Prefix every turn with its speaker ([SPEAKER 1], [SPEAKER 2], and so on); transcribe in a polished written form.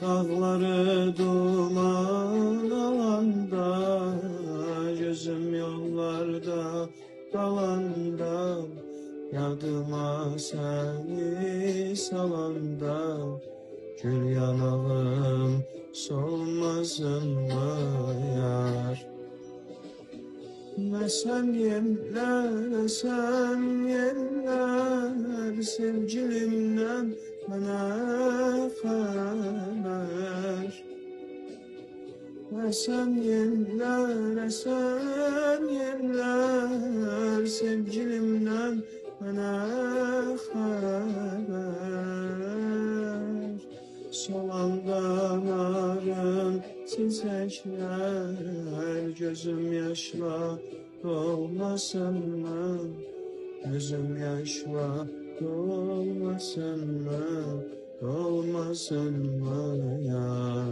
[SPEAKER 1] Dağları duman alanda, gözüm yollarda kalanda, yadıma seni salanda, gül yanağım solmasın mı yar? Ne sen yerler, sevgilimden bana haber. Esen yerler, sevgilimden bana haber. Solan dağların çiçekler, gözüm yaşla dolmasın mı? Gözüm yaşla dolmasın mı? Dolmasın mı ya?